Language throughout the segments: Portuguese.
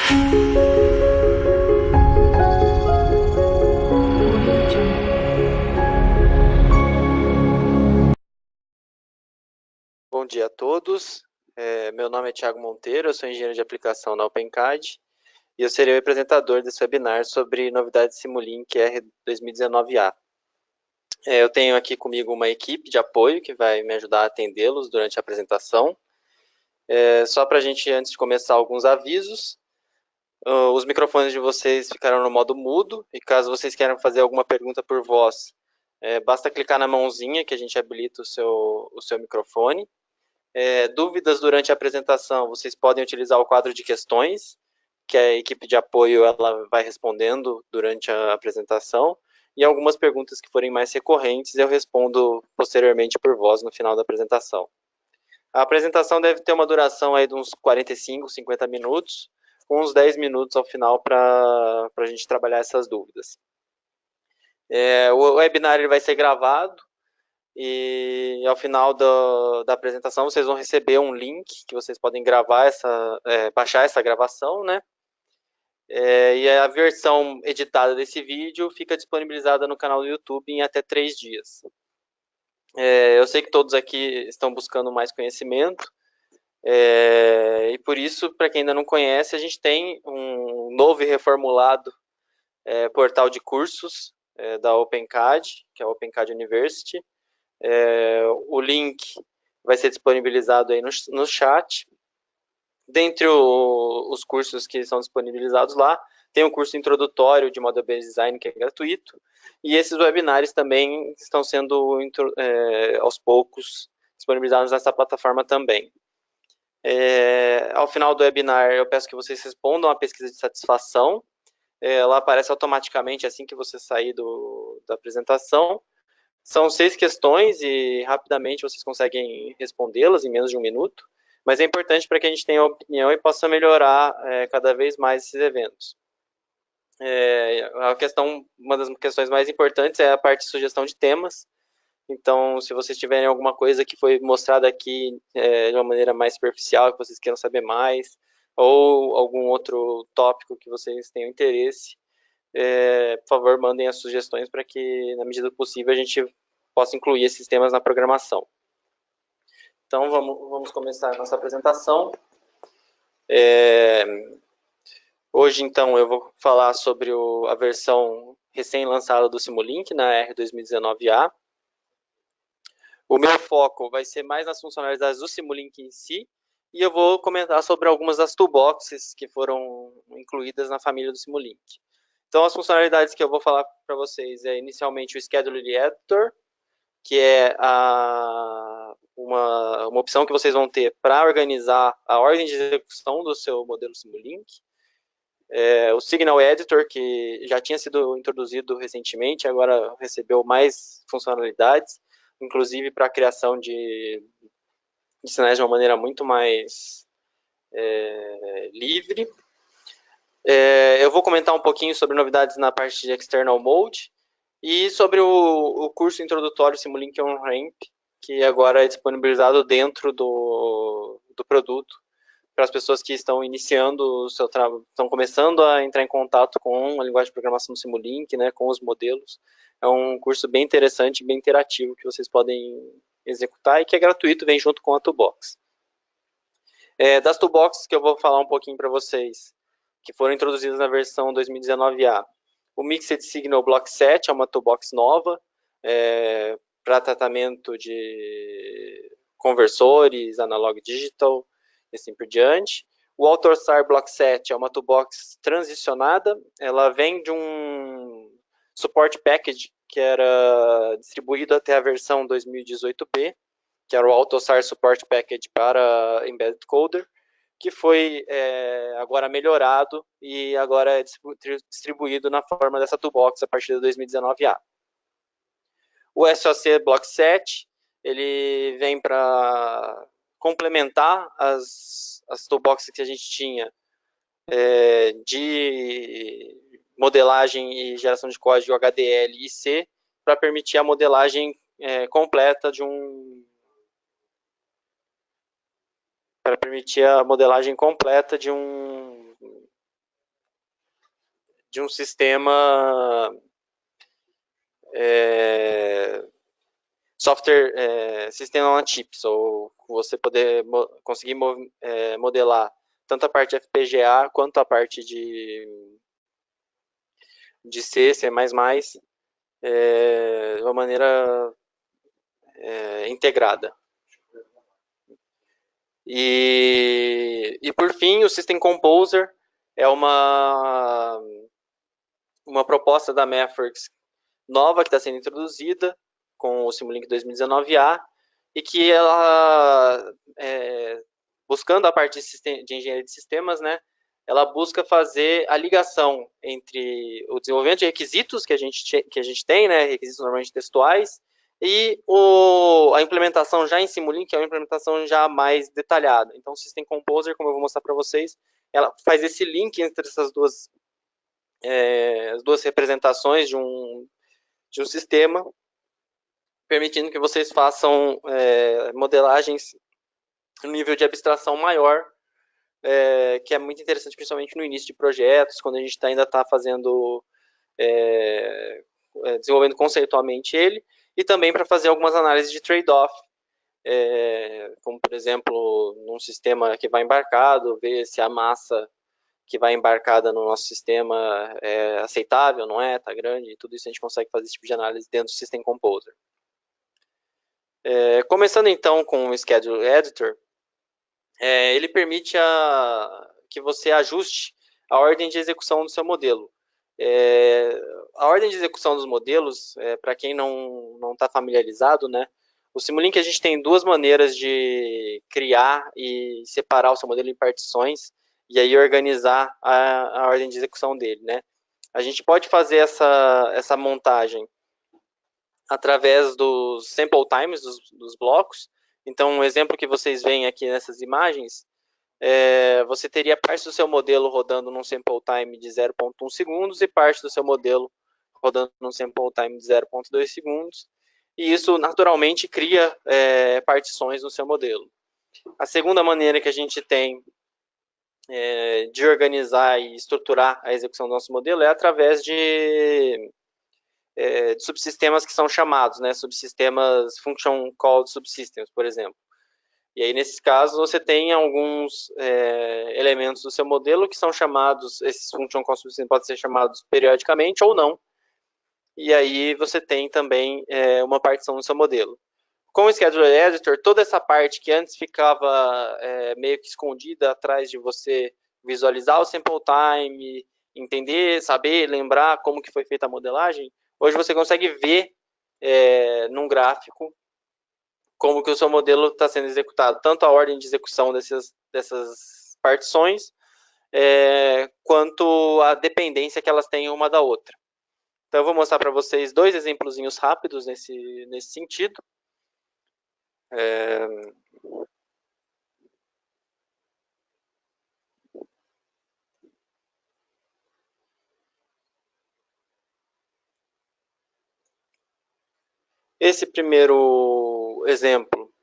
Bom dia a todos. Meu nome é Thiago Monteiro, eu sou engenheiro de aplicação na OpenCAD e eu serei o apresentador desse webinar sobre novidades Simulink R 2019A. Eu tenho aqui comigo uma equipe de apoio que vai me ajudar a atendê-los durante a apresentação. Só para a gente, antes de começar, alguns avisos. Os microfones de vocês ficarão no modo mudo e caso vocês queiram fazer alguma pergunta por voz, basta clicar na mãozinha que a gente habilita o seu microfone. Dúvidas durante a apresentação, vocês podem utilizar o quadro de questões, que a equipe de apoio ela vai respondendo durante a apresentação, e algumas perguntas que forem mais recorrentes eu respondo posteriormente por voz no final da apresentação. A apresentação deve ter uma duração aí de uns 45, 50 minutos, com uns 10 minutos ao final para a gente trabalhar essas dúvidas. O webinar ele vai ser gravado, e ao final da apresentação vocês vão receber um link que vocês podem gravar baixar essa gravação, né? E a versão editada desse vídeo fica disponibilizada no canal do YouTube em até 3 dias. Eu sei que todos aqui estão buscando mais conhecimento, e por isso, para quem ainda não conhece, a gente tem um novo e reformulado portal de cursos da OpenCAD, que é a OpenCAD University. O link vai ser disponibilizado aí no chat. Dentre os cursos que são disponibilizados lá, tem um curso introdutório de Model-Based Design, que é gratuito, e esses webinários também estão sendo, aos poucos, disponibilizados nessa plataforma também. Ao final do webinar, eu peço que vocês respondam a pesquisa de satisfação. Ela aparece automaticamente assim que você sair da apresentação. São 6 questões e rapidamente vocês conseguem respondê-las em menos de 1 minuto, mas é importante para que a gente tenha opinião e possa melhorar cada vez mais esses eventos. Uma das questões mais importantes é a parte de sugestão de temas. Então, se vocês tiverem alguma coisa que foi mostrada aqui de uma maneira mais superficial, que vocês queiram saber mais, ou algum outro tópico que vocês tenham interesse, por favor, mandem as sugestões para que, na medida do possível, a gente possa incluir esses temas na programação. Então, vamos começar a nossa apresentação. Hoje, então, eu vou falar sobre a versão recém-lançada do Simulink, na R 2019A. O meu foco vai ser mais nas funcionalidades do Simulink em si, e eu vou comentar sobre algumas das toolboxes que foram incluídas na família do Simulink. Então, as funcionalidades que eu vou falar para vocês é inicialmente o Schedule Editor, que é uma opção que vocês vão ter para organizar a ordem de execução do seu modelo Simulink. O Signal Editor, que já tinha sido introduzido recentemente, agora recebeu mais funcionalidades, inclusive para a criação de sinais de uma maneira muito mais livre. Eu vou comentar um pouquinho sobre novidades na parte de External Mode e sobre o curso introdutório Simulink On-Ramp, que agora é disponibilizado dentro do produto para as pessoas que estão iniciando o seu trabalho, estão começando a entrar em contato com a linguagem de programação do Simulink, né, com os modelos. É um curso bem interessante, bem interativo, que vocês podem executar e que é gratuito, vem junto com a Toolbox. Das Toolboxes que eu vou falar um pouquinho para vocês, que foram introduzidas na versão 2019A. O Mixed Signal Block Set é uma toolbox nova para tratamento de conversores, analog digital e assim por diante. O AutoSAR Block Set é uma toolbox transicionada. Ela vem de um support package que era distribuído até a versão 2018B, que era o AutoSAR Support Package para Embedded Coder, que foi agora melhorado e agora é distribuído na forma dessa toolbox a partir de 2019A. O SOC Block Set, ele vem para complementar as toolboxes que a gente tinha de modelagem e geração de código HDL e C, para permitir a modelagem completa de de um sistema software, sistema on chips, ou você poder conseguir modelar tanto a parte FPGA quanto a parte de C, C++, de uma maneira integrada. E por fim, o System Composer é uma proposta da Mathworks nova que está sendo introduzida com o Simulink 2019A e que ela, buscando a parte de engenharia de sistemas, né, ela busca fazer a ligação entre o desenvolvimento de requisitos que a gente tem, né, requisitos normalmente textuais, e a implementação já em Simulink, que é uma implementação já mais detalhada. Então, o System Composer, como eu vou mostrar para vocês, ela faz esse link entre essas duas, as duas representações de um sistema, permitindo que vocês façam modelagens no nível de abstração maior, que é muito interessante, principalmente no início de projetos, quando a gente ainda está fazendo, desenvolvendo conceitualmente ele, e também para fazer algumas análises de trade-off, como, por exemplo, num sistema que vai embarcado, ver se a massa que vai embarcada no nosso sistema é aceitável, não é? Está grande, e tudo isso a gente consegue fazer esse tipo de análise dentro do System Composer. Começando então com o Schedule Editor, ele permite que você ajuste a ordem de execução do seu modelo. A ordem de execução dos modelos, para quem não está familiarizado, né, o Simulink a gente tem duas maneiras de criar e separar o seu modelo em partições e aí organizar a ordem de execução dele, né? A gente pode fazer essa montagem através dos sample times dos blocos. Então, um exemplo que vocês veem aqui nessas imagens, você teria parte do seu modelo rodando num sample time de 0.1 segundos e parte do seu modelo rodando num sample time de 0.2 segundos. E isso, naturalmente, cria partições no seu modelo. A segunda maneira que a gente tem de organizar e estruturar a execução do nosso modelo é através de subsistemas que são chamados, né? Subsistemas function called subsystems, por exemplo. E aí, nesses casos, você tem alguns elementos do seu modelo que são chamados, esses function call subsystems podem ser chamados periodicamente ou não. E aí você tem também uma partição do seu modelo. Com o Scheduler Editor, toda essa parte que antes ficava meio que escondida atrás de você visualizar o sample time, entender, saber, lembrar como que foi feita a modelagem, hoje você consegue ver num gráfico como que o seu modelo está sendo executado, tanto a ordem de execução dessas partições, quanto a dependência que elas têm uma da outra. Então, eu vou mostrar para vocês dois exemplozinhos rápidos nesse sentido. Esse primeiro exemplo,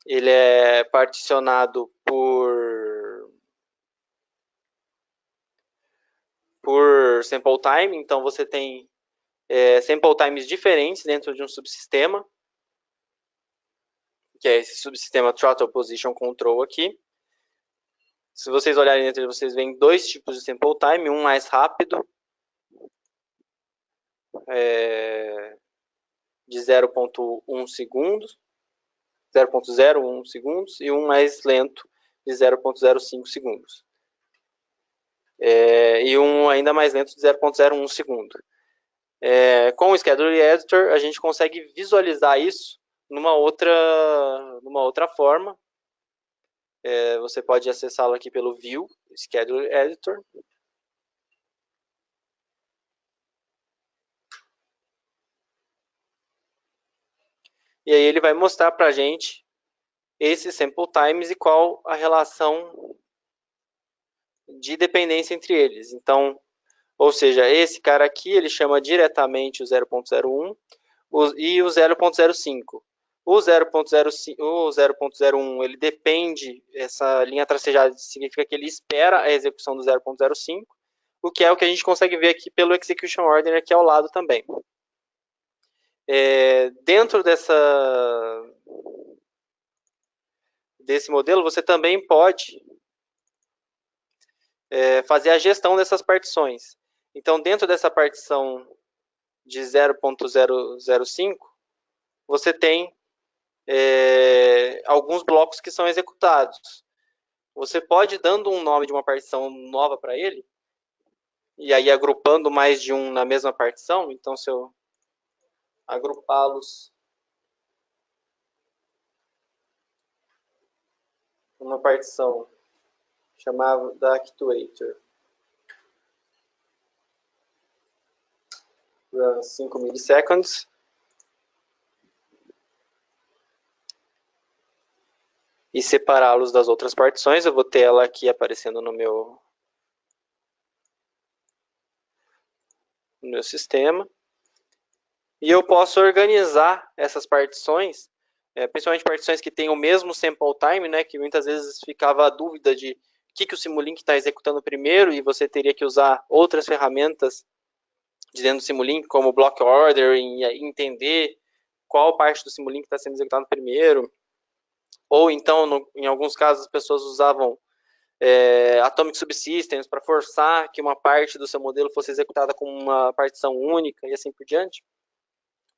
ele é particionado por sample time, então você tem sample times diferentes dentro de um subsistema, que é esse subsistema Throttle Position Control aqui. Se vocês olharem dentro, vocês veem dois tipos de sample time, um mais rápido, de 0.1 segundos, 0.01 segundos, e um mais lento, de 0.05 segundos. E um ainda mais lento, de 0.01 segundo. Com o Scheduler Editor, a gente consegue visualizar isso numa outra forma. Você pode acessá-lo aqui pelo View, Scheduler Editor. E aí ele vai mostrar para a gente esses sample times e qual a relação de dependência entre eles. Então, ou seja, esse cara aqui, ele chama diretamente o 0.01 e o 0.05. O 0.01, ele depende, essa linha tracejada significa que ele espera a execução do 0.05. o que é o que a gente consegue ver aqui pelo Execution Order aqui ao lado também. Dentro desse modelo, você também pode fazer a gestão dessas partições. Então, dentro dessa partição de 0.005, você tem alguns blocos que são executados. Você pode, dando um nome de uma partição nova para ele, e aí agrupando mais de um na mesma partição, então se eu agrupá-los numa partição chamada da Actuator, run 5 milliseconds, e separá-los das outras partições, eu vou ter ela aqui aparecendo no meu sistema. E eu posso organizar essas partições, principalmente partições que têm o mesmo sample time, né, que muitas vezes ficava a dúvida de o que o Simulink está executando primeiro e você teria que usar outras ferramentas de dentro do Simulink, como block order, e entender qual parte do Simulink está sendo executado primeiro. Ou então, em alguns casos, as pessoas usavam Atomic Subsystems para forçar que uma parte do seu modelo fosse executada com uma partição única e assim por diante.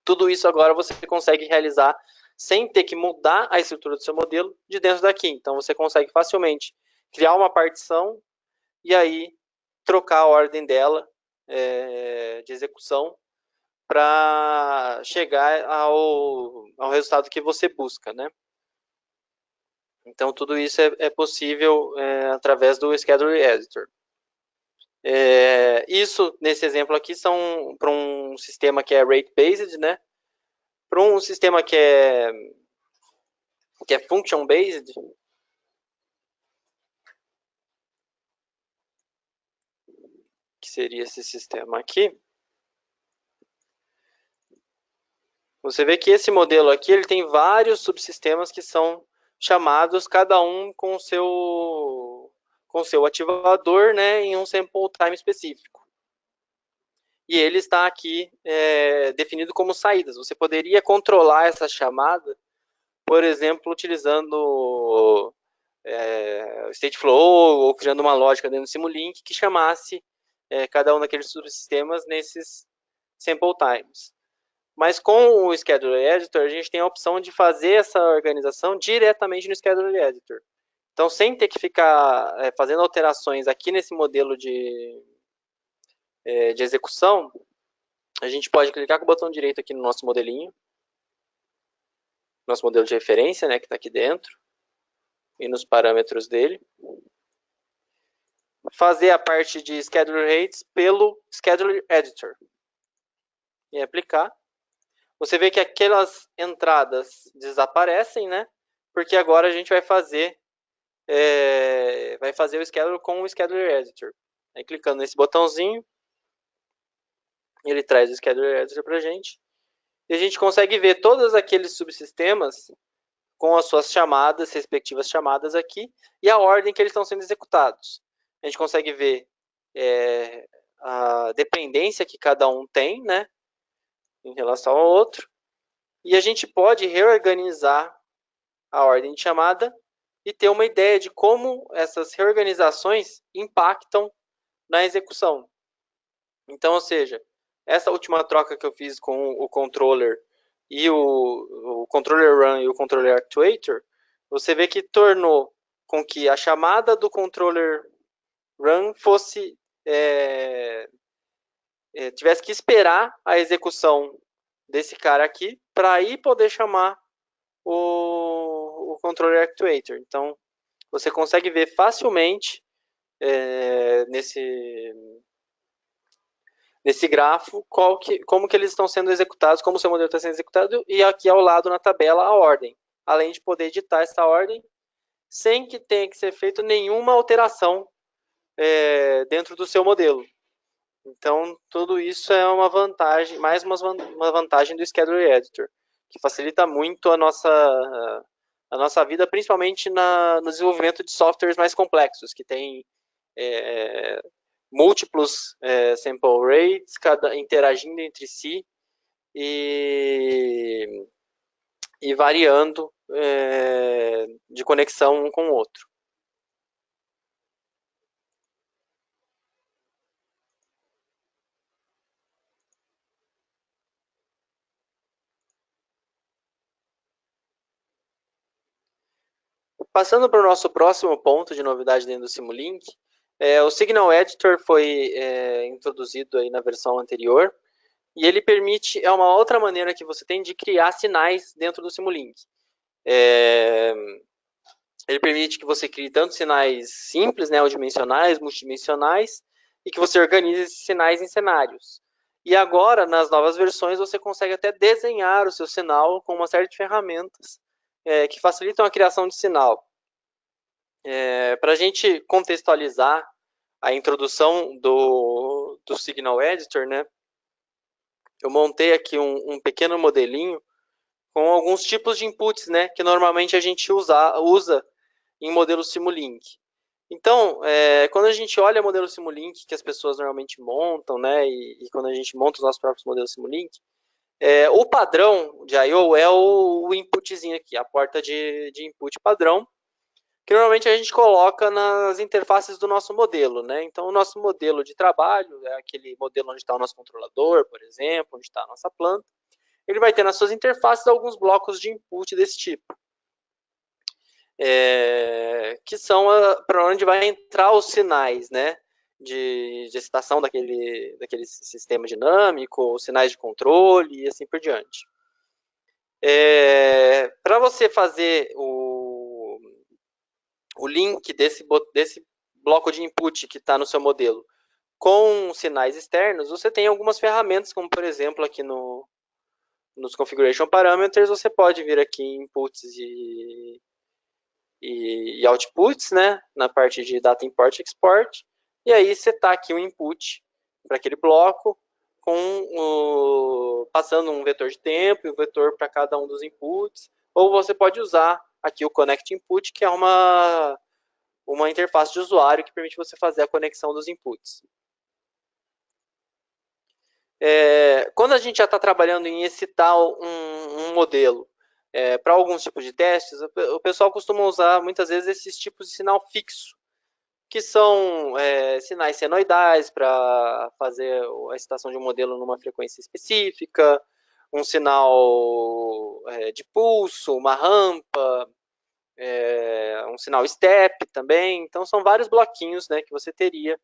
Tudo isso agora você consegue realizar sem ter que mudar a estrutura do seu modelo de dentro daqui. Então você consegue facilmente criar uma partição e aí trocar a ordem dela de execução para chegar ao resultado que você busca, né? Então tudo isso é possível através do Scheduler Editor. Isso, nesse exemplo aqui, são para um sistema que é rate-based, né? Para um sistema que é function-based, que seria esse sistema aqui, você vê que esse modelo aqui ele tem vários subsistemas que são chamados, cada um com seu ativador, né, em um sample time específico. E ele está aqui definido como saídas. Você poderia controlar essa chamada, por exemplo, utilizando Stateflow ou criando uma lógica dentro do Simulink que chamasse cada um daqueles subsistemas nesses sample times. Mas com o Scheduler Editor, a gente tem a opção de fazer essa organização diretamente no Scheduler Editor. Então, sem ter que ficar fazendo alterações aqui nesse modelo de execução, a gente pode clicar com o botão direito aqui no nosso modelinho, nosso modelo de referência, né, que está aqui dentro, e nos parâmetros dele. Fazer a parte de Scheduler Rates pelo Scheduler Editor. E aplicar. Você vê que aquelas entradas desaparecem, né? Porque agora a gente vai fazer o Scheduler com o Scheduler Editor. Aí clicando nesse botãozinho, ele traz o Scheduler Editor para a gente. E a gente consegue ver todos aqueles subsistemas com as suas chamadas, respectivas chamadas aqui, e a ordem que eles estão sendo executados. A gente consegue ver a dependência que cada um tem, né, em relação ao outro, e a gente pode reorganizar a ordem de chamada e ter uma ideia de como essas reorganizações impactam na execução. Então, ou seja, essa última troca que eu fiz com o controller e o controller run e o controller actuator, você vê que tornou com que a chamada do controller run fosse tivesse que esperar a execução desse cara aqui para aí poder chamar o controller actuator. Então, você consegue ver facilmente nesse grafo como que eles estão sendo executados, como o seu modelo está sendo executado, e aqui ao lado na tabela a ordem, além de poder editar essa ordem sem que tenha que ser feita nenhuma alteração dentro do seu modelo. Então, tudo isso é uma vantagem, mais uma vantagem do Scheduler Editor, que facilita muito a nossa vida, principalmente no desenvolvimento de softwares mais complexos, que tem múltiplos sample rates, interagindo entre si e variando de conexão um com o outro. Passando para o nosso próximo ponto de novidade dentro do Simulink, o Signal Editor foi introduzido aí na versão anterior, e ele permite, é uma outra maneira que você tem de criar sinais dentro do Simulink. Ele permite que você crie tanto sinais simples, né, ou dimensionais, multidimensionais, e que você organize esses sinais em cenários. E agora, nas novas versões, você consegue até desenhar o seu sinal com uma série de ferramentas que facilitam a criação de sinal. Para a gente contextualizar a introdução do Signal Editor, né, eu montei aqui um pequeno modelinho com alguns tipos de inputs, né, que normalmente a gente usa em modelo Simulink. Então, quando a gente olha o modelo Simulink que as pessoas normalmente montam, né, e quando a gente monta os nossos próprios modelos Simulink, o padrão de I/O é o inputzinho aqui, a porta de input padrão, que normalmente a gente coloca nas interfaces do nosso modelo, né? Então, o nosso modelo de trabalho é aquele modelo onde está o nosso controlador, por exemplo, onde está a nossa planta. Ele vai ter nas suas interfaces alguns blocos de input desse tipo, que são para onde vai entrar os sinais, né? De excitação daquele sistema dinâmico, os sinais de controle e assim por diante. Para você fazer o link desse bloco de input que está no seu modelo com sinais externos, você tem algumas ferramentas, como por exemplo aqui nos Configuration Parameters, você pode vir aqui em inputs e outputs, né, na parte de Data Import e Export, e aí setar aqui um input para aquele bloco, passando um vetor de tempo e um vetor para cada um dos inputs, ou você pode usar aqui o Connect Input, que é uma interface de usuário que permite você fazer a conexão dos inputs. Quando a gente já está trabalhando em excitar um modelo para alguns tipos de testes, o pessoal costuma usar muitas vezes esses tipos de sinal fixo, que são sinais senoidais para fazer a excitação de um modelo numa frequência específica, um sinal de pulso, uma rampa, um sinal step também. Então, são vários bloquinhos, né, que você teria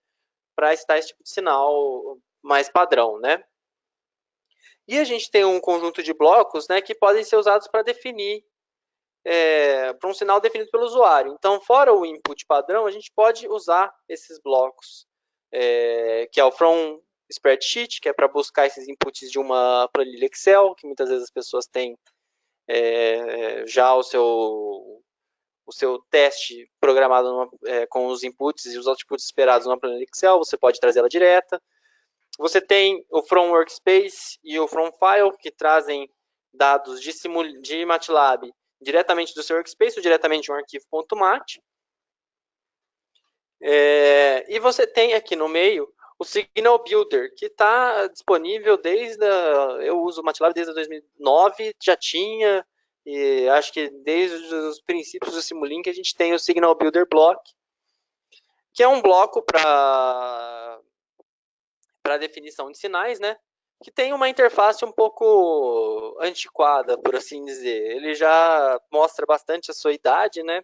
para excitar esse tipo de sinal mais padrão, né? E a gente tem um conjunto de blocos, né, que podem ser usados para definir, para um sinal definido pelo usuário. Então, fora o input padrão, a gente pode usar esses blocos, que é o from spreadsheet, que é para buscar esses inputs de uma planilha Excel, que muitas vezes as pessoas têm já o seu teste programado com os inputs e os outputs esperados numa planilha Excel, você pode trazer ela direta. Você tem o From Workspace e o From File, que trazem dados de MATLAB diretamente do seu Workspace ou diretamente de um arquivo .mat. E você tem aqui no meio o Signal Builder, que está disponível eu uso o MATLAB desde 2009, já tinha, e acho que desde os princípios do Simulink a gente tem o Signal Builder Block, que é um bloco para definição de sinais, né? Que tem uma interface um pouco antiquada, por assim dizer. Ele já mostra bastante a sua idade, né?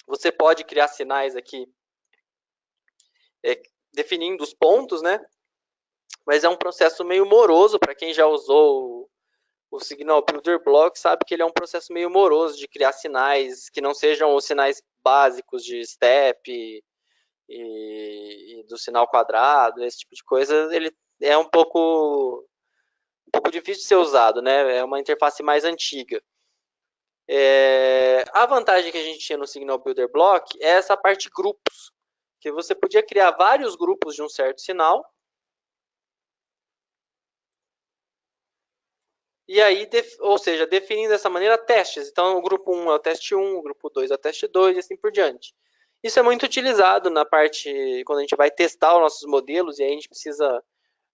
Você pode criar sinais aqui definindo os pontos, né? Mas é um processo meio moroso para quem já usou o Signal Builder Block, sabe que ele é um processo meio moroso de criar sinais que não sejam os sinais básicos de step e do sinal quadrado, esse tipo de coisa. Ele é um pouco difícil de ser usado, né? É uma interface mais antiga. A vantagem que a gente tinha no Signal Builder Block é essa parte grupos, que você podia criar vários grupos de um certo sinal, e aí, ou seja, definindo dessa maneira testes. Então, o grupo 1 é o teste 1, o grupo 2 é o teste 2 e assim por diante. Isso é muito utilizado na parte, quando a gente vai testar os nossos modelos e aí a gente precisa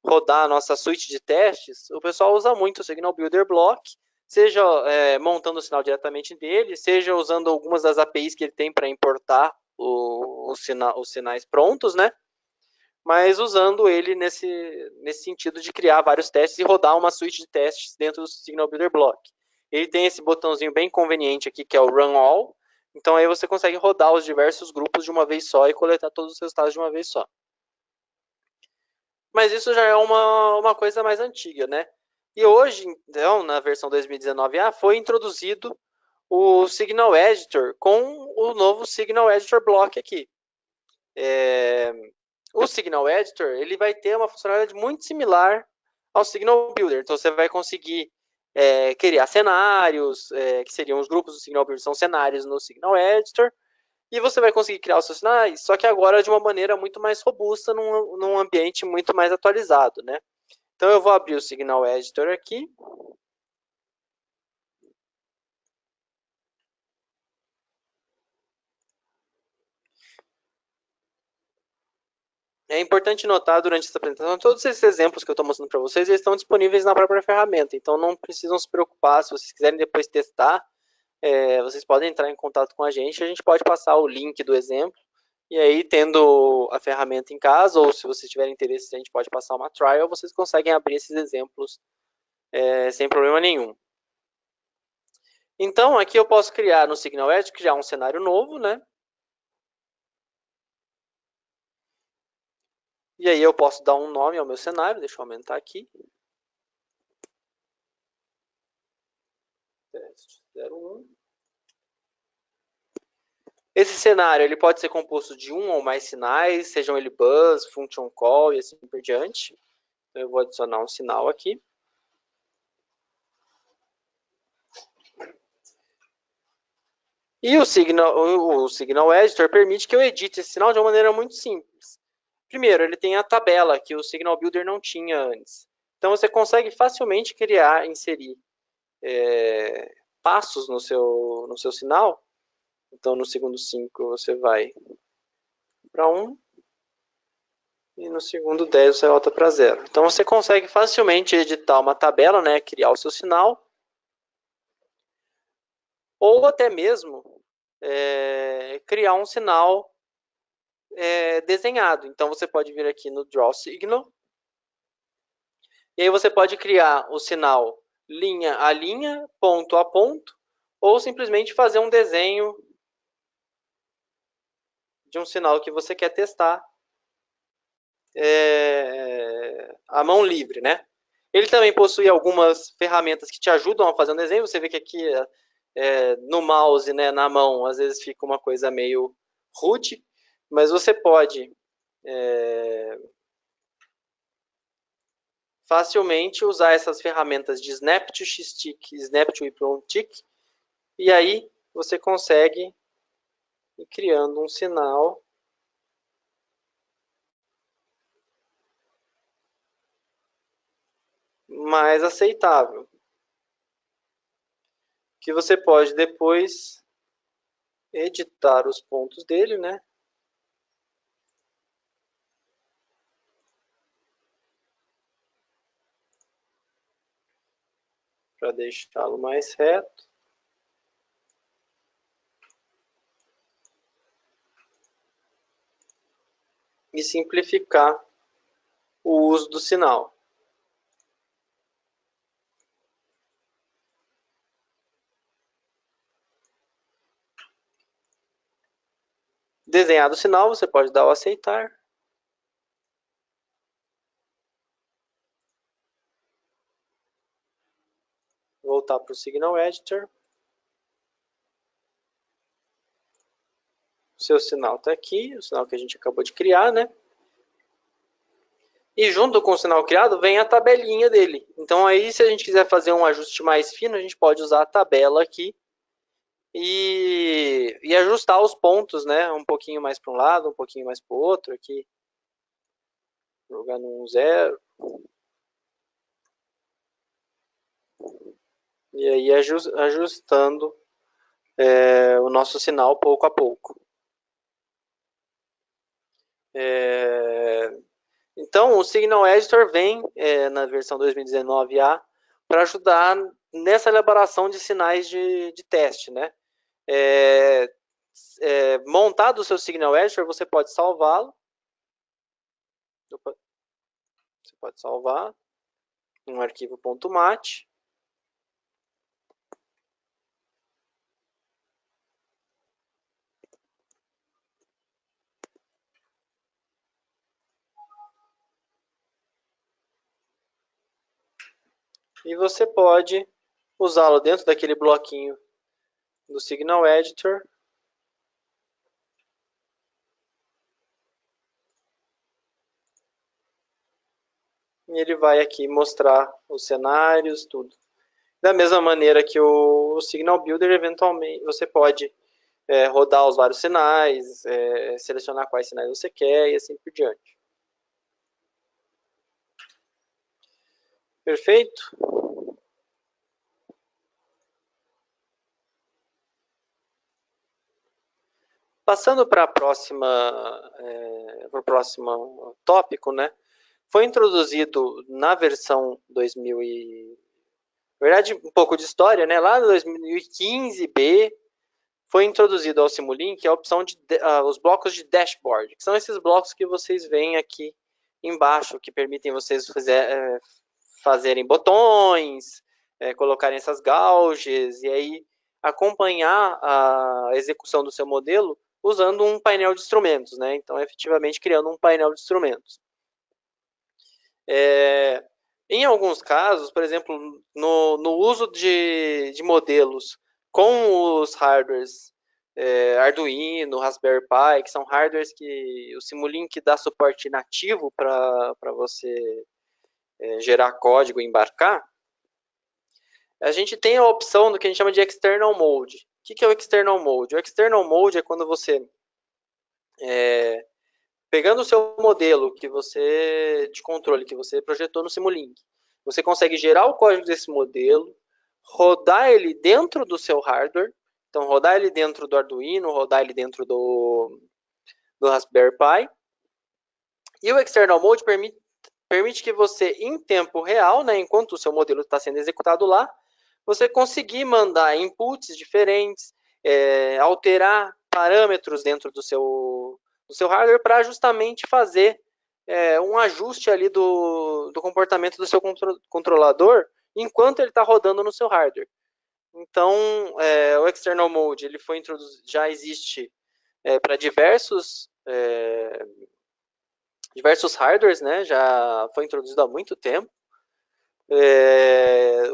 rodar a nossa suite de testes, o pessoal usa muito o Signal Builder Block, seja montando o sinal diretamente dele, seja usando algumas das APIs que ele tem para importar os sinais prontos, né? Mas usando ele nesse sentido de criar vários testes e rodar uma suite de testes dentro do Signal Builder Block. Ele tem esse botãozinho bem conveniente aqui, que é o Run All, então aí você consegue rodar os diversos grupos de uma vez só e coletar todos os resultados de uma vez só. Mas isso já é uma coisa mais antiga, né? E hoje, então, na versão 2019A, foi introduzido o Signal Editor com o novo Signal Editor Block aqui. O Signal Editor ele vai ter uma funcionalidade muito similar ao Signal Builder. Então você vai conseguir criar cenários, que seriam os grupos do Signal Builder, são cenários no Signal Editor, e você vai conseguir criar os seus sinais, só que agora de uma maneira muito mais robusta, num ambiente muito mais atualizado, né? Então eu vou abrir o Signal Editor aqui. É importante notar durante essa apresentação, todos esses exemplos que eu estou mostrando para vocês, eles estão disponíveis na própria ferramenta, então não precisam se preocupar, se vocês quiserem depois testar, vocês podem entrar em contato com a gente pode passar o link do exemplo, e aí tendo a ferramenta em casa, ou se vocês tiverem interesse, a gente pode passar uma trial, vocês conseguem abrir esses exemplos sem problema nenhum. Então, aqui eu posso criar no Signal Edge, criar um cenário novo, né? E aí eu posso dar um nome ao meu cenário, deixa eu aumentar aqui. Teste 01. Esse cenário ele pode ser composto de um ou mais sinais, sejam ele buzz, function call e assim por diante. Então, eu vou adicionar um sinal aqui. E o Signal Editor permite que eu edite esse sinal de uma maneira muito simples. Primeiro, ele tem a tabela que o Signal Builder não tinha antes. Então, você consegue facilmente criar, inserir passos no seu sinal. Então, no segundo 5, você vai para 1. E no segundo 10 você volta para 0. Então, você consegue facilmente editar uma tabela, né, criar o seu sinal. Ou até mesmo criar um sinal desenhado. Então, você pode vir aqui no Draw Signal. E aí você pode criar o sinal linha a linha, ponto a ponto, ou simplesmente fazer um desenho de um sinal que você quer testar à mão livre, né? Ele também possui algumas ferramentas que te ajudam a fazer um desenho. Você vê que aqui no mouse, né, na mão, às vezes fica uma coisa meio rude, mas você pode facilmente usar essas ferramentas de Snap to Stick, Snap to Tick, e aí você consegue ir criando um sinal mais aceitável, que você pode depois editar os pontos dele, né? Para deixá-lo mais reto. E simplificar o uso do sinal. Desenhado o sinal, você pode dar o aceitar. Voltar para o Signal Editor. O seu sinal está aqui, o sinal que a gente acabou de criar, né? E junto com o sinal criado vem a tabelinha dele. Então aí, se a gente quiser fazer um ajuste mais fino, a gente pode usar a tabela aqui e ajustar os pontos, né? Um pouquinho mais para um lado, um pouquinho mais para o outro aqui. Jogar no 0. E aí ajustando o nosso sinal pouco a pouco. Então, o Signal Editor vem na versão 2019A para ajudar nessa elaboração de sinais de teste, né? Montado o seu Signal Editor, você pode salvá-lo. Você pode salvar um arquivo .mat. E você pode usá-lo dentro daquele bloquinho do Signal Editor. E ele vai aqui mostrar os cenários, tudo. Da mesma maneira que o Signal Builder, eventualmente, você pode rodar os vários sinais, selecionar quais sinais você quer e assim por diante. Perfeito? Passando para o próximo tópico, né? Foi introduzido na versão 2000 na verdade, um pouco de história, né? Lá no 2015B, foi introduzido ao Simulink a opção de os blocos de dashboard, que são esses blocos que vocês veem aqui embaixo, que permitem vocês fazerem botões, colocarem essas gauges e aí acompanhar a execução do seu modelo usando um painel de instrumentos, né? Então, efetivamente, criando um painel de instrumentos. Em alguns casos, por exemplo, no uso de modelos com os hardwares Arduino, Raspberry Pi, que são hardwares que o Simulink dá suporte nativo para você gerar código e embarcar, a gente tem a opção do que a gente chama de External Mode. O que é o External Mode? O External Mode é quando você, pegando o seu modelo de controle que você projetou no Simulink, você consegue gerar o código desse modelo, rodar ele dentro do seu hardware, então rodar ele dentro do Arduino, rodar ele dentro do Raspberry Pi, e o External Mode permite que você, em tempo real, né, enquanto o seu modelo está sendo executado lá, você conseguir mandar inputs diferentes, alterar parâmetros dentro do seu hardware para justamente fazer um ajuste ali do comportamento do seu controlador enquanto ele está rodando no seu hardware. Então, o External Mode ele foi introduzido, já existe para diversos hardwares, né? Já foi introduzido há muito tempo.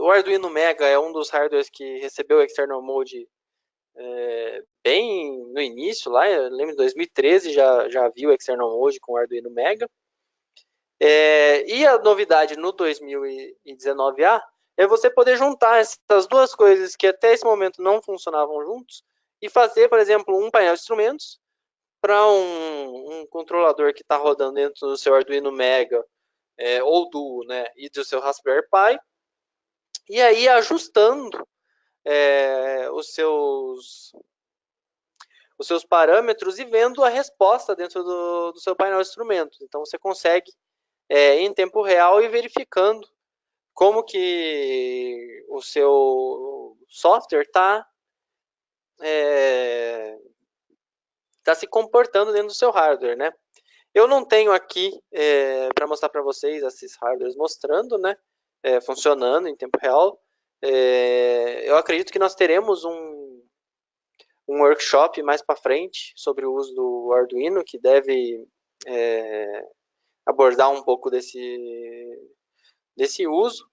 O Arduino Mega é um dos hardwares que recebeu o External Mode bem no início, lá, eu lembro de 2013 já vi o External Mode com o Arduino Mega. E a novidade no 2019A é você poder juntar essas duas coisas que até esse momento não funcionavam juntos e fazer, por exemplo, um painel de instrumentos para um controlador que está rodando dentro do seu Arduino Mega ou Duo, né, e do seu Raspberry Pi, e aí ajustando os seus parâmetros e vendo a resposta dentro do seu painel de instrumentos. Então você consegue em tempo real e verificando como que o seu software está se comportando dentro do seu hardware, né? Eu não tenho aqui para mostrar para vocês esses hardwares mostrando, né? Funcionando em tempo real. Eu acredito que nós teremos um workshop mais para frente sobre o uso do Arduino, que deve abordar um pouco desse uso.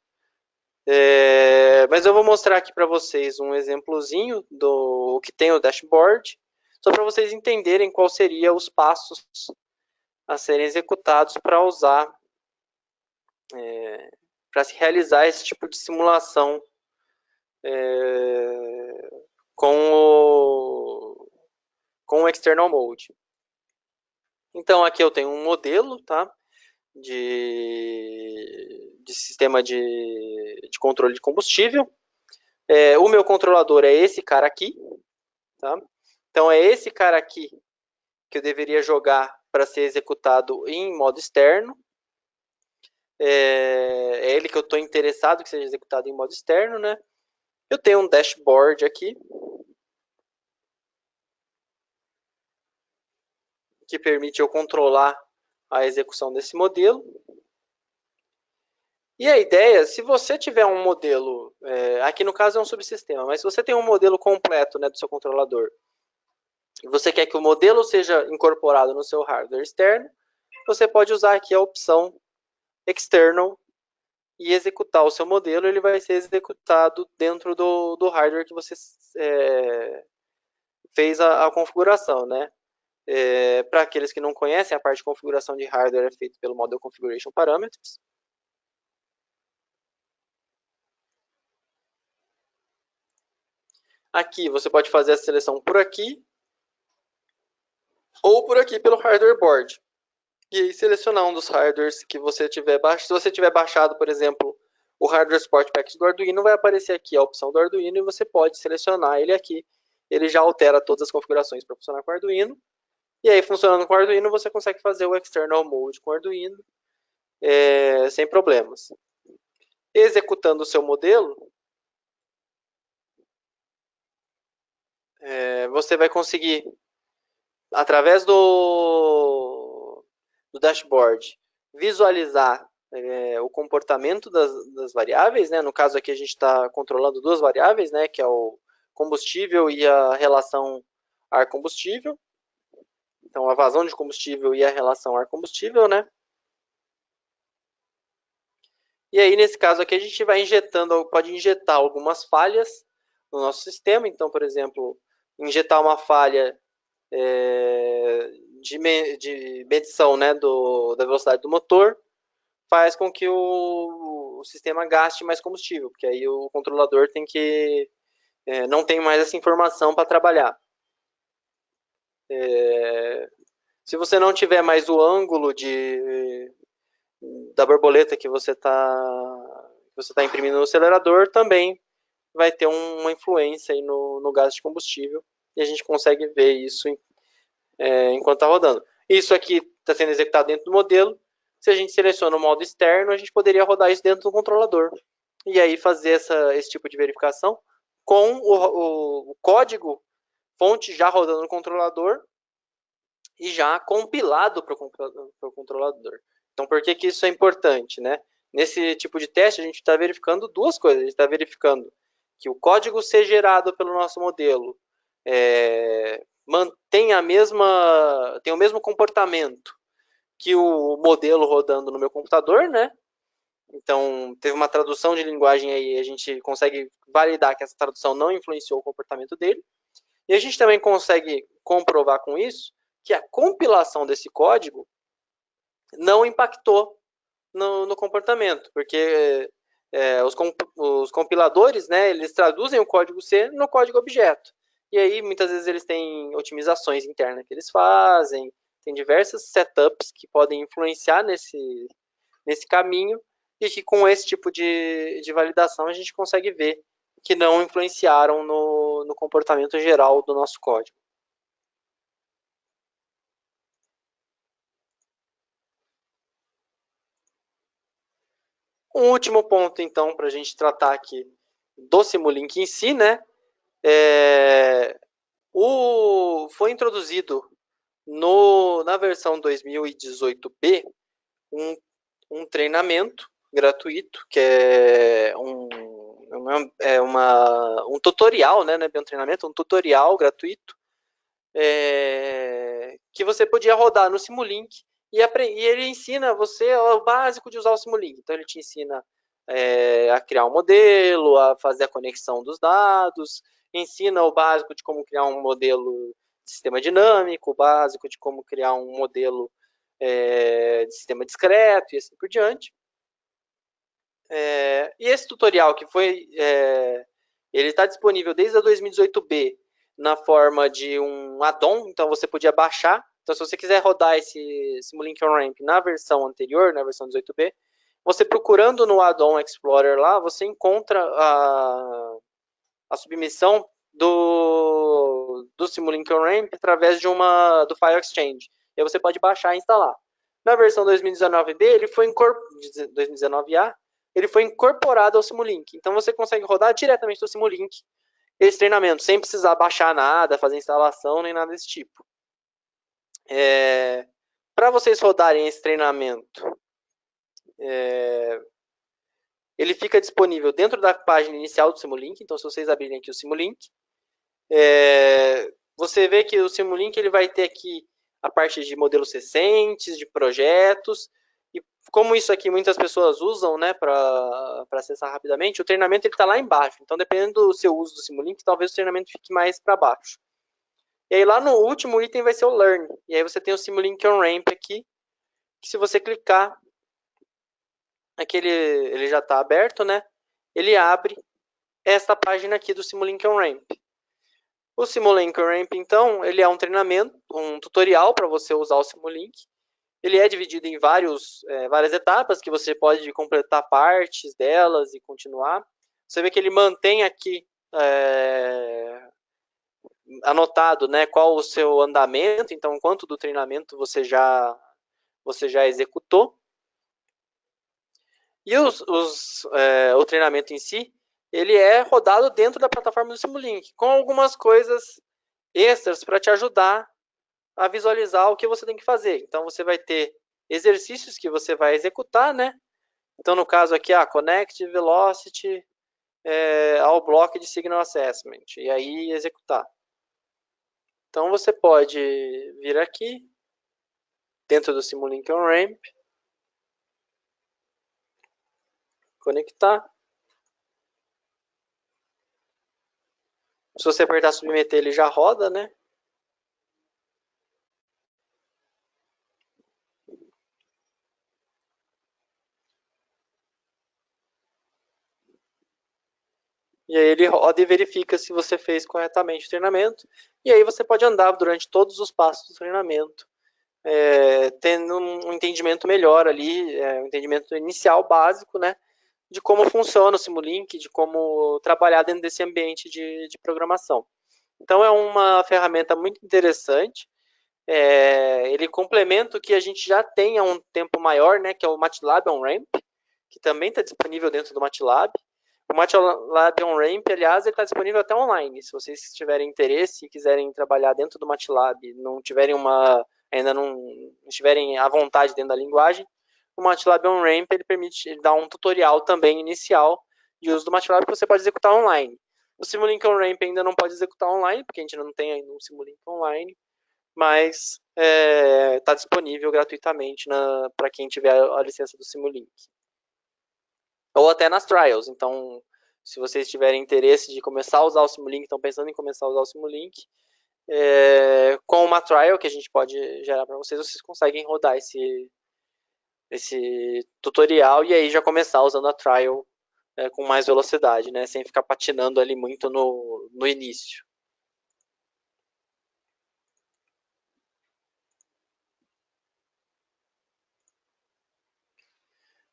Mas eu vou mostrar aqui para vocês um exemplozinho do que tem o dashboard, só para vocês entenderem qual seria os passos a serem executados para usar, para se realizar esse tipo de simulação com o External Mode. Então aqui eu tenho um modelo, tá? De sistema de controle de combustível. O meu controlador é esse cara aqui, tá? Então é esse cara aqui que eu deveria jogar para ser executado em modo externo. É ele que eu estou interessado que seja executado em modo externo, né? Eu tenho um dashboard aqui que permite eu controlar a execução desse modelo. E a ideia, se você tiver um modelo, aqui no caso é um subsistema, mas se você tem um modelo completo, né, do seu controlador, e você quer que o modelo seja incorporado no seu hardware externo, você pode usar aqui a opção External e executar o seu modelo, ele vai ser executado dentro do hardware que você fez a configuração, né? Para aqueles que não conhecem, a parte de configuração de hardware é feita pelo Model Configuration Parameters. Aqui você pode fazer a seleção por aqui ou por aqui pelo hardware board. E aí selecionar um dos hardwares que você tiver baixado. Se você tiver baixado, por exemplo, o hardware support package do Arduino, vai aparecer aqui a opção do Arduino e você pode selecionar ele aqui. Ele já altera todas as configurações para funcionar com o Arduino. E aí, funcionando com o Arduino, você consegue fazer o external mode com o Arduino sem problemas. Executando o seu modelo, você vai conseguir, através do dashboard, visualizar o comportamento das variáveis, né? No caso aqui a gente está controlando duas variáveis, né? Que é o combustível e a relação ar-combustível. Então, a vazão de combustível e a relação ar-combustível, né? E aí, nesse caso aqui, a gente vai pode injetar algumas falhas no nosso sistema. Então, por exemplo, injetar uma falha de medição, né, da velocidade do motor, faz com que o sistema gaste mais combustível, porque aí o controlador não tem mais essa informação para trabalhar. Se você não tiver mais o ângulo da borboleta que você está imprimindo no acelerador, também vai ter uma influência aí no gasto de combustível, e a gente consegue ver isso enquanto está rodando. Isso aqui está sendo executado dentro do modelo. Se a gente seleciona o modo externo, a gente poderia rodar isso dentro do controlador. E aí fazer esse tipo de verificação com o código fonte já rodando no controlador e já compilado para o controlador. Então, por que isso é importante, né? Nesse tipo de teste, a gente está verificando duas coisas. A gente está verificando que o código ser gerado pelo nosso modelo tem o mesmo comportamento que o modelo rodando no meu computador, né? Então, teve uma tradução de linguagem aí, a gente consegue validar que essa tradução não influenciou o comportamento dele. E a gente também consegue comprovar com isso que a compilação desse código não impactou no comportamento, porque os compiladores, né, eles traduzem o código C no código objeto. E aí, muitas vezes, eles têm otimizações internas que eles fazem, tem diversos setups que podem influenciar nesse caminho, e que com esse tipo de validação a gente consegue ver que não influenciaram no comportamento geral do nosso código. Um último ponto, então, para a gente tratar aqui do Simulink em si, né? Foi introduzido na versão 2018B um treinamento gratuito, que é um tutorial, né? Não é bem um treinamento, um tutorial gratuito, que você podia rodar no Simulink e ele ensina você o básico de usar o Simulink. Então, ele te ensina a criar um modelo, a fazer a conexão dos dados, ensina o básico de como criar um modelo de sistema dinâmico, o básico de como criar um modelo de sistema discreto e assim por diante. E esse tutorial que ele está disponível desde a 2018B na forma de um add-on, então você podia baixar. Então, se você quiser rodar esse Simulink on-ramp na versão anterior, na versão 18B, você procurando no Add-on Explorer lá, você encontra a submissão do Simulink on-ramp através do File Exchange. E aí você pode baixar e instalar. Na versão 2019D, 2019A, ele foi incorporado ao Simulink. Então você consegue rodar diretamente do Simulink esse treinamento, sem precisar baixar nada, fazer instalação, nem nada desse tipo. Para vocês rodarem esse treinamento, ele fica disponível dentro da página inicial do Simulink. Então, se vocês abrirem aqui o Simulink, você vê que o Simulink ele vai ter aqui a parte de modelos recentes, de projetos, e como isso aqui muitas pessoas usam, né, para acessar rapidamente, o treinamento está lá embaixo. Então, dependendo do seu uso do Simulink, talvez o treinamento fique mais para baixo. E aí, lá no último item vai ser o Learn. E aí você tem o Simulink On-Ramp aqui, que se você clicar, aqui ele já está aberto, né? Ele abre esta página aqui do Simulink On-Ramp. O Simulink On-Ramp, então, ele é um treinamento, um tutorial para você usar o Simulink. Ele é dividido em várias etapas, que você pode completar partes delas e continuar. Você vê que ele mantém aqui anotado, né, qual o seu andamento, então quanto do treinamento você já executou. E o treinamento em si, ele é rodado dentro da plataforma do Simulink, com algumas coisas extras para te ajudar a visualizar o que você tem que fazer. Então você vai ter exercícios que você vai executar, né? Então no caso aqui, Connect Velocity ao bloco de Signal Assessment, e aí executar. Então você pode vir aqui, dentro do Simulink On-Ramp, conectar. Se você apertar submeter, ele já roda, né? E aí ele roda e verifica se você fez corretamente o treinamento. E aí você pode andar durante todos os passos do treinamento, tendo um entendimento melhor ali, um entendimento inicial básico, né? De como funciona o Simulink, de como trabalhar dentro desse ambiente de programação. Então é uma ferramenta muito interessante. Ele complementa o que a gente já tem há um tempo maior, né? Que é o MATLAB On-Ramp, que também está disponível dentro do MATLAB. O MATLAB On-Ramp, aliás, ele está disponível até online. Se vocês tiverem interesse e quiserem trabalhar dentro do MATLAB, ainda não estiverem à vontade dentro da linguagem, o MATLAB On-Ramp ele dar um tutorial também inicial de uso do MATLAB que você pode executar online. O Simulink On-Ramp ainda não pode executar online, porque a gente não tem ainda um Simulink online, mas está disponível gratuitamente para quem tiver a licença do Simulink. Ou até nas trials. Então, se vocês tiverem interesse de começar a usar o Simulink, estão pensando em começar a usar o Simulink, com uma trial que a gente pode gerar para vocês, vocês conseguem rodar esse tutorial e aí já começar usando a trial com mais velocidade, né? Sem ficar patinando ali muito no início.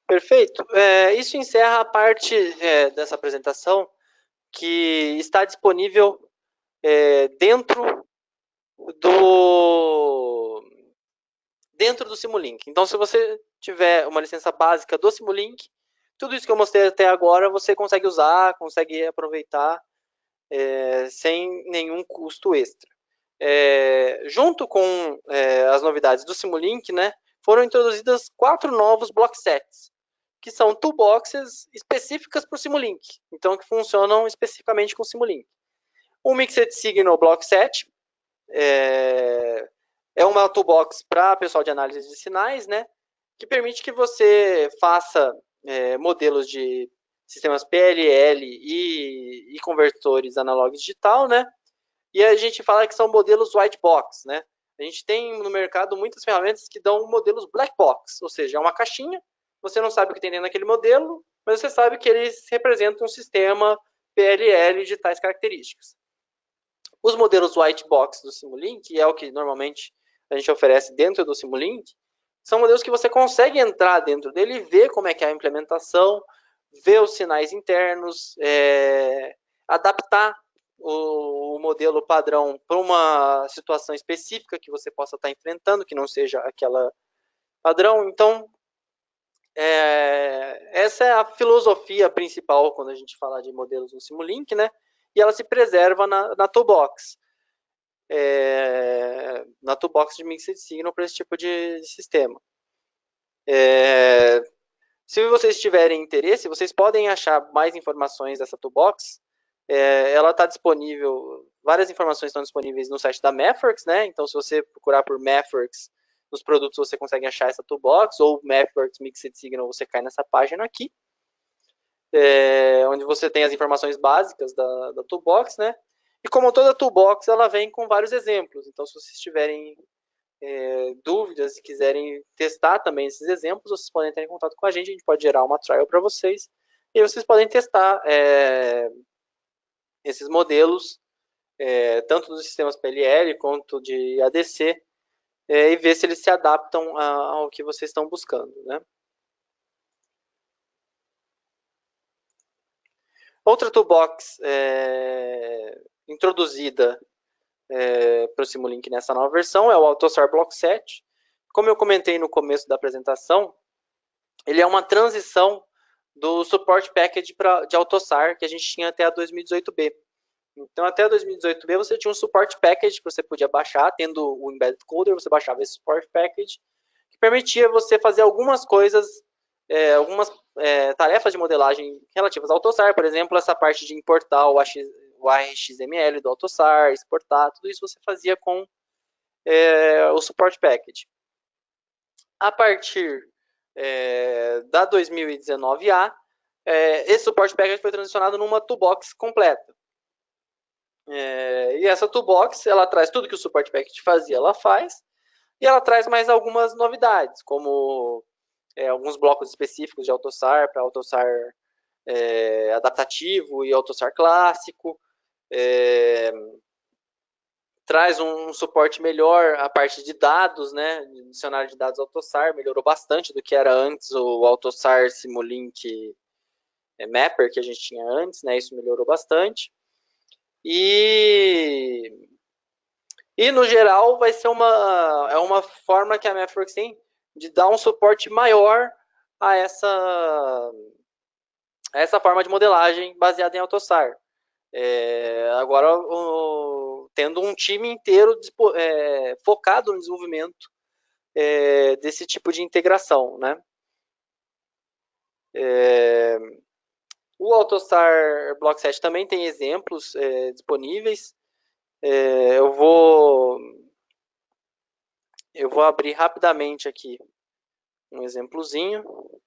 Perfeito. Isso encerra a parte dessa apresentação que está disponível dentro do Simulink. Então, se você tiver uma licença básica do Simulink, tudo isso que eu mostrei até agora você consegue usar, consegue aproveitar sem nenhum custo extra. Junto com as novidades do Simulink, né, foram introduzidas 4 novos block sets, que são toolboxes específicas para o Simulink, então que funcionam especificamente com o Simulink. O Mixed Signal Block Set é uma toolbox para pessoal de análise de sinais, né, que permite que você faça modelos de sistemas PLL e convertores analógicos digital, né, e a gente fala que são modelos white box, né. A gente tem no mercado muitas ferramentas que dão modelos black box, ou seja, é uma caixinha, você não sabe o que tem dentro daquele modelo, mas você sabe que eles representam um sistema PLL de tais características. Os modelos white box do Simulink, que é o que normalmente a gente oferece dentro do Simulink, são modelos que você consegue entrar dentro dele e ver como é que é a implementação, ver os sinais internos, adaptar o modelo padrão para uma situação específica que você possa estar enfrentando, que não seja aquela padrão. Então, essa é a filosofia principal quando a gente fala de modelos no Simulink, né? E ela se preserva na toolbox. Na toolbox de Mixed Signal para esse tipo de sistema. Se vocês tiverem interesse, vocês podem achar mais informações dessa toolbox. Ela está disponível, várias informações estão disponíveis no site da Mathworks, né? Então, se você procurar por Mathworks nos produtos, você consegue achar essa toolbox, ou Mathworks Mixed Signal, você cai nessa página aqui, onde você tem as informações básicas da toolbox, né? E como toda toolbox, ela vem com vários exemplos. Então, se vocês tiverem dúvidas e quiserem testar também esses exemplos, vocês podem entrar em contato com a gente pode gerar uma trial para vocês, e vocês podem testar esses modelos, tanto dos sistemas PLL quanto de ADC, e ver se eles se adaptam ao que vocês estão buscando, né? Outra toolbox introduzida para o Simulink nessa nova versão é o AutoSAR Block Set. Como eu comentei no começo da apresentação, ele é uma transição do Support Package de AutoSAR que a gente tinha até a 2018B. Então, até a 2018B, você tinha um Support Package que você podia baixar, tendo o Embedded Coder, você baixava esse Support Package, que permitia você fazer algumas coisas, algumas tarefas de modelagem relativas ao AutoSAR, por exemplo, essa parte de importar o ARXML do AutoSAR, exportar, tudo isso você fazia com o Support Package. A partir da 2019A, esse Support Package foi transicionado numa toolbox completa. E essa toolbox, ela traz tudo que o Support Package fazia, ela faz, e ela traz mais algumas novidades, como alguns blocos específicos de AutoSAR, para AutoSAR adaptativo e AutoSAR clássico, traz um suporte melhor a parte de dados, né? Dicionário de dados AutoSAR melhorou bastante do que era antes o AutoSAR Simulink Mapper que a gente tinha antes, né? Isso melhorou bastante. E no geral vai ser uma forma que a Mathworks tem de dar um suporte maior a essa forma de modelagem baseada em AutoSAR. Agora, tendo um time inteiro focado no desenvolvimento desse tipo de integração, né? O AutoSAR Block Set também tem exemplos disponíveis. Eu vou abrir rapidamente aqui um exemplozinho. Vou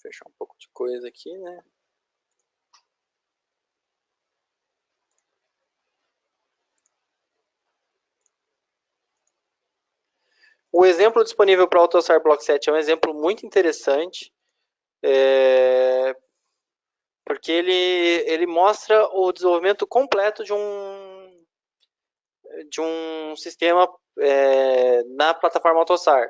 fechar um pouco de coisa aqui, né? O exemplo disponível para o AutoSAR Block Set é um exemplo muito interessante, porque ele mostra o desenvolvimento completo de um sistema na plataforma AutoSAR.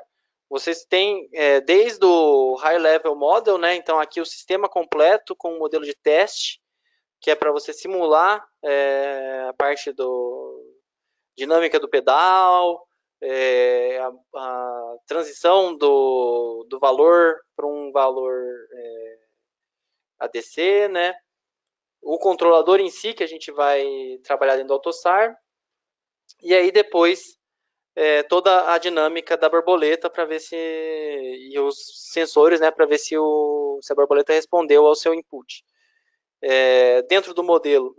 Vocês têm desde o High Level Model, né? Então aqui o sistema completo com o modelo de teste, que é para você simular a parte dinâmica do pedal, a transição do valor para um valor ADC, né? O controlador em si, que a gente vai trabalhar dentro do AutoSAR, e aí depois toda a dinâmica da borboleta para ver se e os sensores, né, para ver se a borboleta respondeu ao seu input. Dentro do modelo,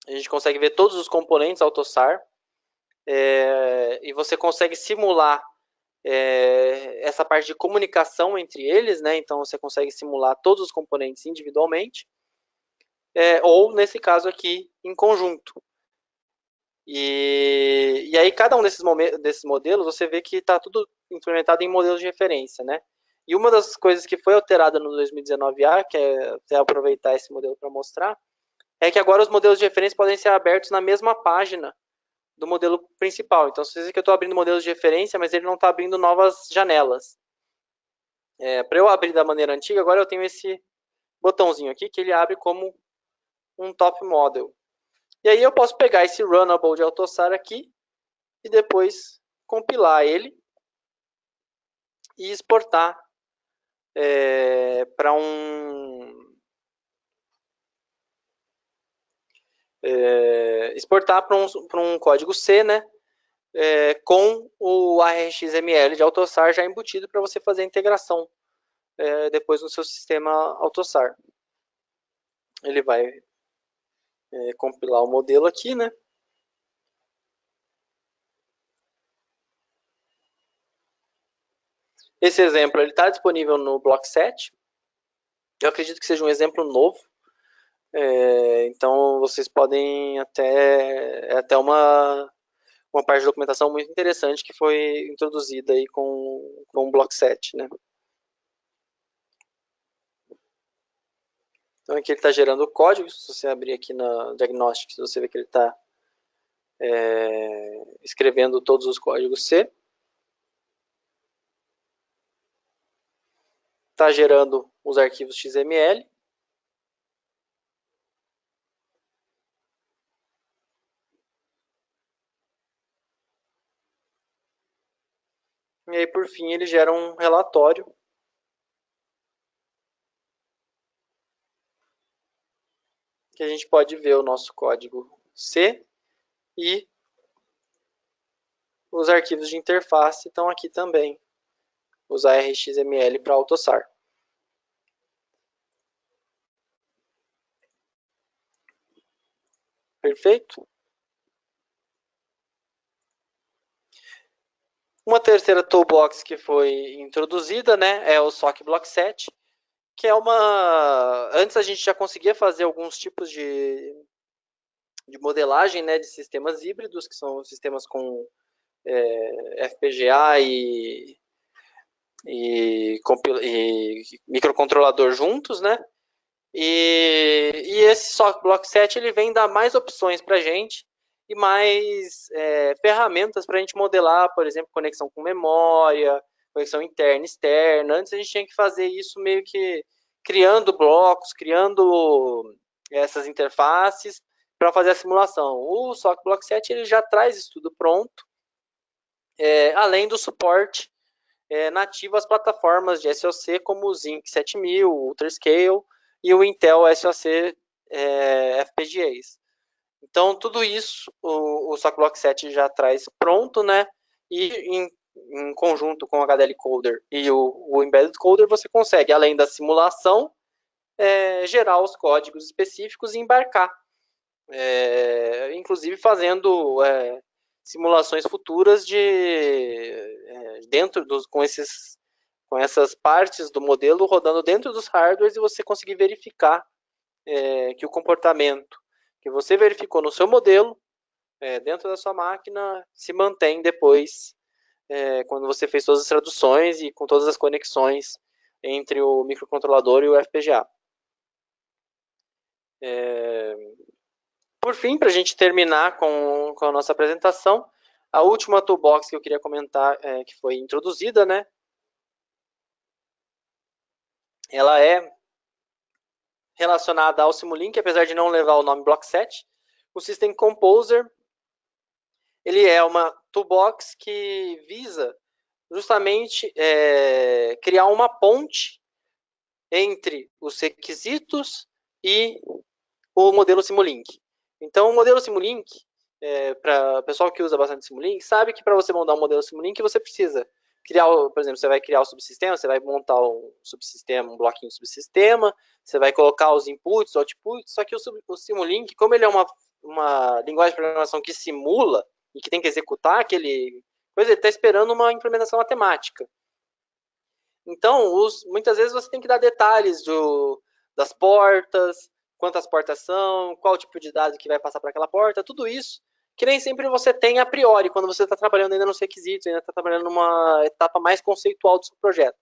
a gente consegue ver todos os componentes AutoSAR e você consegue simular essa parte de comunicação entre eles, né? Então você consegue simular todos os componentes individualmente ou nesse caso aqui em conjunto. E aí cada um desses modelos você vê que está tudo implementado em modelos de referência, né? E uma das coisas que foi alterada no 2019A, que é até aproveitar esse modelo para mostrar, é que agora os modelos de referência podem ser abertos na mesma página do modelo principal. Então, vocês veem que eu estou abrindo modelos de referência, mas ele não está abrindo novas janelas. Para eu abrir da maneira antiga, agora eu tenho esse botãozinho aqui, que ele abre como um top model. E aí eu posso pegar esse runnable de AutoSAR aqui e depois compilar ele e exportar para um código C, né? Com o ARXML de AutoSAR já embutido para você fazer a integração depois no seu sistema AutoSAR. Ele vai compilar o modelo aqui, né? Esse exemplo está disponível no Blockset. Eu acredito que seja um exemplo novo. Então, vocês podem até uma parte de documentação muito interessante que foi introduzida aí com o Blockset, né? Então, aqui ele está gerando o código. Se você abrir aqui na Diagnostics, você vê que ele está escrevendo todos os códigos C. Está gerando os arquivos XML. E aí, por fim, ele gera um relatório que a gente pode ver o nosso código C e os arquivos de interface estão aqui também, os ARXML para AutoSAR. Perfeito? Uma terceira toolbox que foi introduzida, né, é o SOC Blockset, que é uma... Antes a gente já conseguia fazer alguns tipos de modelagem, né, de sistemas híbridos, que são sistemas com FPGA e microcontrolador juntos, né? E esse SOC Blockset ele vem dar mais opções para a gente e mais ferramentas para a gente modelar, por exemplo, conexão com memória, conexão interna e externa. Antes a gente tinha que fazer isso meio que criando blocos, criando essas interfaces para fazer a simulação. O SOC Blockset ele já traz isso tudo pronto, além do suporte nativo às plataformas de SoC como o Zinc 7000, o UltraScale e o Intel SoC FPGAs. Então, tudo isso o SOC Blockset já traz pronto, né? E em conjunto com o HDL Coder e o Embedded Coder, você consegue, além da simulação, gerar os códigos específicos e embarcar. Inclusive fazendo simulações futuras dentro com essas partes do modelo rodando dentro dos hardwares e você conseguir verificar que o comportamento que você verificou no seu modelo dentro da sua máquina se mantém depois quando você fez todas as traduções e com todas as conexões entre o microcontrolador e o FPGA. Por fim, para a gente terminar com a nossa apresentação, a última toolbox que eu queria comentar, que foi introduzida, né? Ela é relacionada ao Simulink, apesar de não levar o nome Blockset. O System Composer, ele é uma toolbox que visa justamente criar uma ponte entre os requisitos e o modelo Simulink. Então, o modelo Simulink, para o pessoal que usa bastante Simulink, sabe que para você montar um modelo Simulink, você precisa criar, por exemplo, você vai criar o subsistema, você vai montar um subsistema, um bloquinho de subsistema, você vai colocar os inputs, outputs, só que o Simulink, como ele é uma linguagem de programação que simula e que tem que executar aquele coisa, ele está esperando uma implementação matemática. Então, muitas vezes você tem que dar detalhes das portas, quantas portas são, qual tipo de dado que vai passar para aquela porta, tudo isso, que nem sempre você tem a priori, quando você está trabalhando ainda nos requisitos, ainda está trabalhando numa etapa mais conceitual do seu projeto.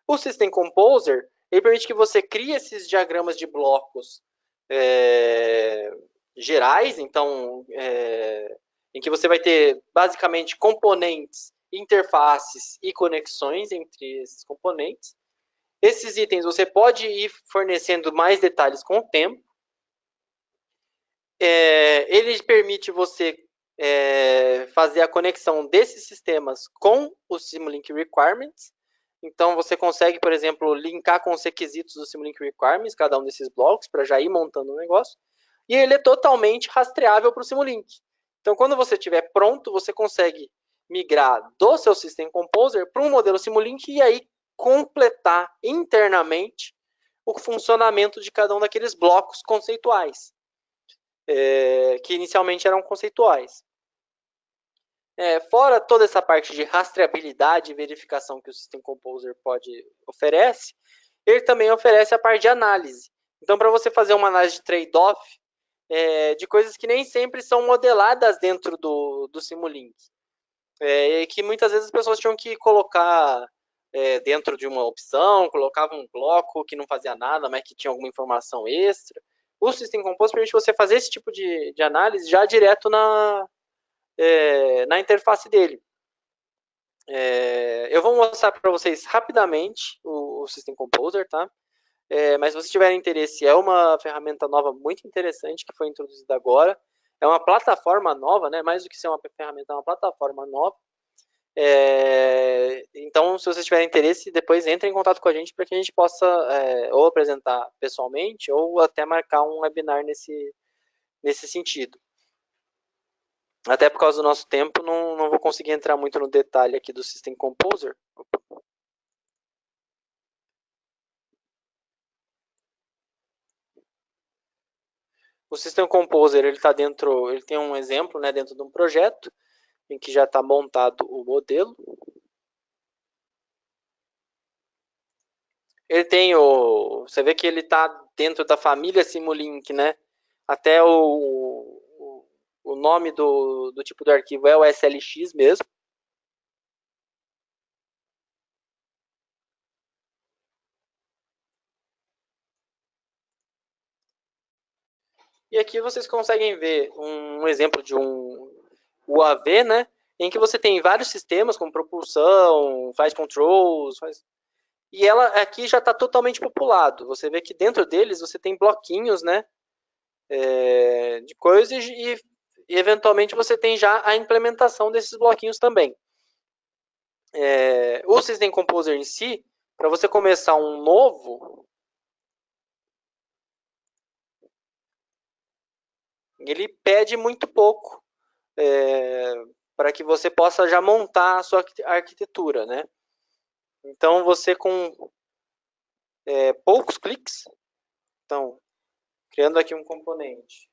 O System Composer, ele permite que você crie esses diagramas de blocos gerais, então, em que você vai ter basicamente componentes, interfaces e conexões entre esses componentes. Esses itens você pode ir fornecendo mais detalhes com o tempo. Ele permite você fazer a conexão desses sistemas com os Simulink Requirements. Então, você consegue, por exemplo, linkar com os requisitos do Simulink Requirements, cada um desses blocos, para já ir montando o negócio. E ele é totalmente rastreável para o Simulink. Então, quando você estiver pronto, você consegue migrar do seu System Composer para um modelo Simulink e aí completar internamente o funcionamento de cada um daqueles blocos conceituais, que inicialmente eram conceituais. Fora toda essa parte de rastreabilidade e verificação que o System Composer oferece, ele também oferece a parte de análise. Então, para você fazer uma análise de trade-off, de coisas que nem sempre são modeladas dentro do Simulink, e que muitas vezes as pessoas tinham que colocar dentro de uma opção, colocavam um bloco que não fazia nada, mas que tinha alguma informação extra. O System Composer permite você fazer esse tipo de análise já direto na interface dele. Eu vou mostrar para vocês rapidamente o System Composer, tá? Mas se vocês tiverem interesse, é uma ferramenta nova muito interessante que foi introduzida agora. É uma plataforma nova, né? Mais do que ser uma ferramenta, é uma plataforma nova. Então, se vocês tiverem interesse, depois entrem em contato com a gente para que a gente possa ou apresentar pessoalmente ou até marcar um webinar nesse sentido. Até por causa do nosso tempo, não vou conseguir entrar muito no detalhe aqui do System Composer. O System Composer, ele tem um exemplo, né, dentro de um projeto em que já está montado o modelo. Ele tem você vê que ele está dentro da família Simulink, né? Até o nome do tipo do arquivo é o SLX mesmo. E aqui vocês conseguem ver um exemplo de um UAV, né? Em que você tem vários sistemas, como propulsão, faz controls, e ela aqui já está totalmente populado. Você vê que dentro deles você tem bloquinhos, né? De coisas e eventualmente você tem já a implementação desses bloquinhos também. O System Composer em si, para você começar um novo, ele pede muito pouco para que você possa já montar a sua arquitetura, né? Então, você com poucos cliques, então, criando aqui um componente,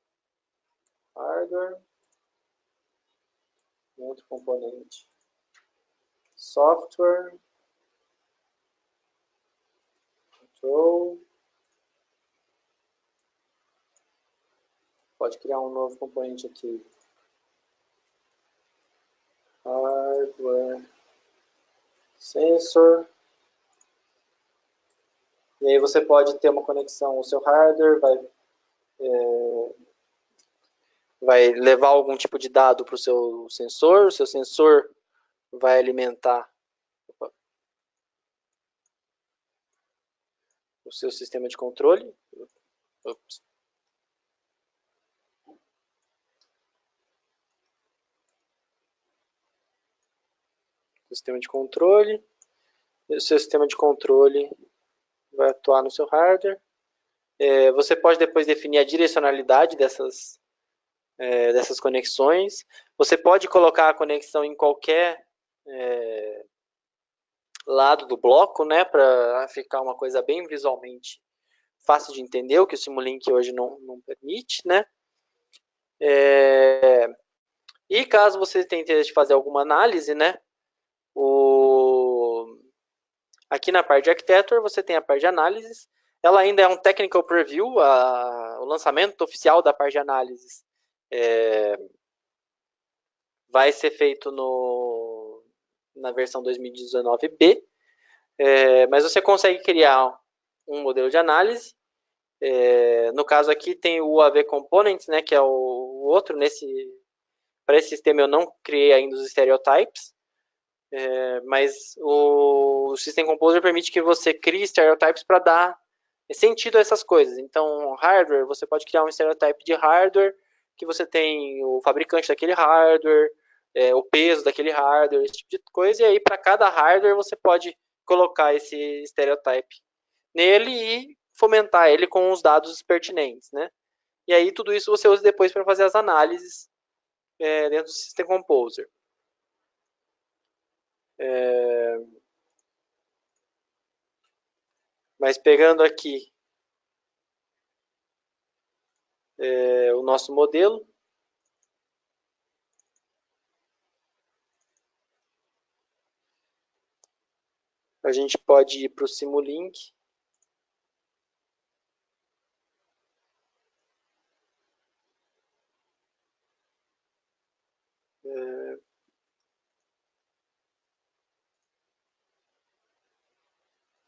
hardware, outro componente, software, control, pode criar um novo componente aqui, hardware, sensor, e aí você pode ter uma conexão, o seu hardware vai levar algum tipo de dado para o seu sensor vai alimentar o seu sistema de controle. Ops. Sistema de controle. E o seu sistema de controle vai atuar no seu hardware. Você pode depois definir a direcionalidade dessas conexões. Você pode colocar a conexão em qualquer lado do bloco, né, para ficar uma coisa bem visualmente fácil de entender, o que o Simulink hoje não permite, né? E caso você tenha interesse de fazer alguma análise, né, aqui na parte de Architecture você tem a parte de análises. Ela ainda é um technical preview, o lançamento oficial da parte de análises vai ser feito na versão 2019B, mas você consegue criar um modelo de análise No caso aqui tem o UAV Components, né, que é o outro. Para esse sistema eu não criei ainda os stereotypes, mas o System Composer permite que você crie stereotypes para dar sentido a essas coisas. Então, hardware, você pode criar um stereotype de hardware, que você tem o fabricante daquele hardware, o peso daquele hardware, esse tipo de coisa, e aí para cada hardware você pode colocar esse stereotype nele e fomentar ele com os dados pertinentes, né? E aí tudo isso você usa depois para fazer as análises dentro do System Composer. Mas pegando aqui o nosso modelo, a gente pode ir para o Simulink.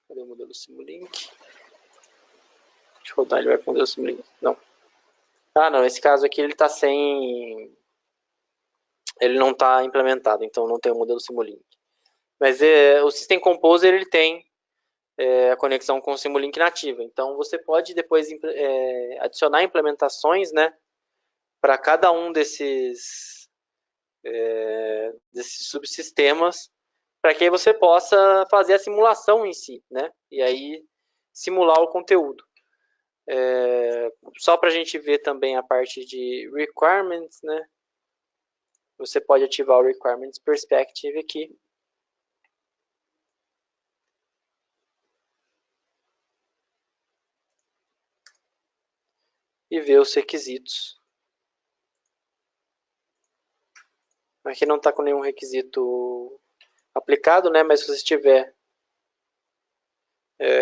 Cadê o modelo Simulink? Deixa eu rodar, ele vai com o modelo Simulink. Não. Ah, não, esse caso aqui ele está sem... Ele não está implementado, então não tem o modelo Simulink. Mas o System Composer ele tem a conexão com o Simulink nativa. Então você pode depois adicionar implementações, né, para cada um desses subsistemas, para que aí você possa fazer a simulação em si, né? E aí simular o conteúdo. Só para a gente ver também a parte de requirements, né? Você pode ativar o requirements perspective aqui. E ver os requisitos. Aqui não está com nenhum requisito aplicado, né? Mas se você tiver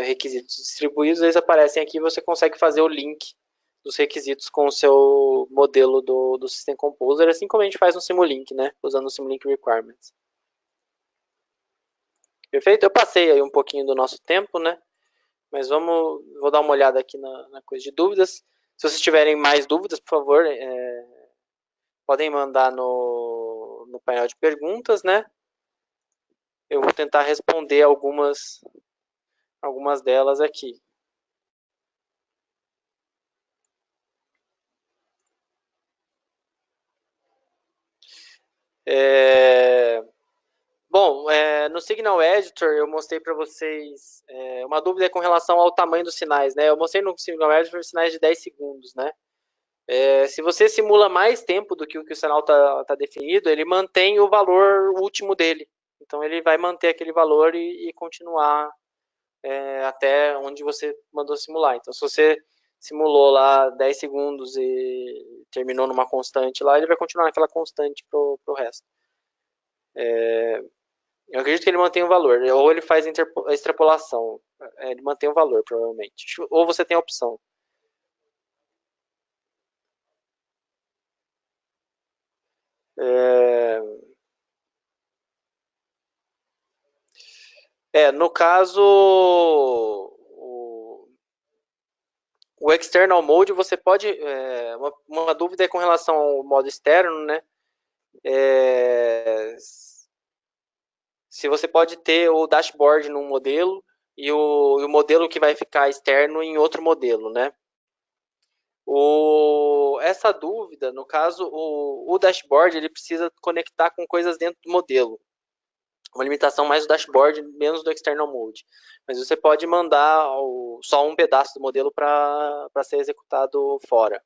requisitos distribuídos, eles aparecem aqui e você consegue fazer o link dos requisitos com o seu modelo do System Composer, assim como a gente faz no Simulink, né? Usando o Simulink Requirements. Perfeito? Eu passei aí um pouquinho do nosso tempo, né? Mas vou dar uma olhada aqui na coisa de dúvidas. Se vocês tiverem mais dúvidas, por favor, podem mandar no painel de perguntas, né? Eu vou tentar responder algumas delas aqui. Bom, no Signal Editor eu mostrei para vocês uma dúvida com relação ao tamanho dos sinais, né? Eu mostrei no Signal Editor sinais de 10 segundos, né? Se você simula mais tempo do que o sinal está definido, ele mantém o valor último dele. Então ele vai manter aquele valor e continuar até onde você mandou simular. Então se você simulou lá 10 segundos e terminou numa constante lá, ele vai continuar naquela constante pro resto. Eu acredito que ele mantém o valor, ou ele faz a extrapolação. Ele mantém o valor, provavelmente. Ou você tem a opção. No caso, o external mode, você pode... uma dúvida é com relação ao modo externo, né? Se você pode ter o dashboard num modelo e o modelo que vai ficar externo em outro modelo, né? Essa dúvida, no caso, o dashboard ele precisa conectar com coisas dentro do modelo. Uma limitação mais do dashboard, menos do external mode. Mas você pode mandar só um pedaço do modelo para ser executado fora.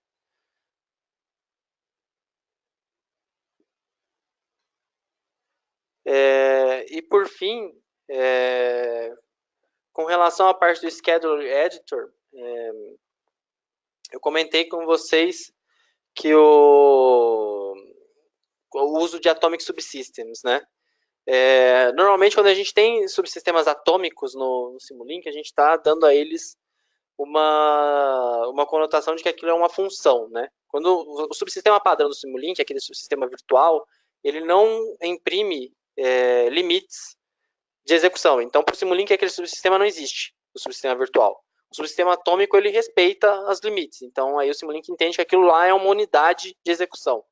E por fim, com relação à parte do Schedule Editor, eu comentei com vocês que o uso de Atomic Subsystems, né? Normalmente, quando a gente tem subsistemas atômicos no Simulink, a gente está dando a eles uma conotação de que aquilo é uma função, né? Quando o subsistema padrão do Simulink, aquele subsistema virtual, ele não imprime limites de execução. Então, para o Simulink, aquele subsistema não existe, o subsistema virtual. O subsistema atômico, ele respeita as limites. Então, aí o Simulink entende que aquilo lá é uma unidade de execução.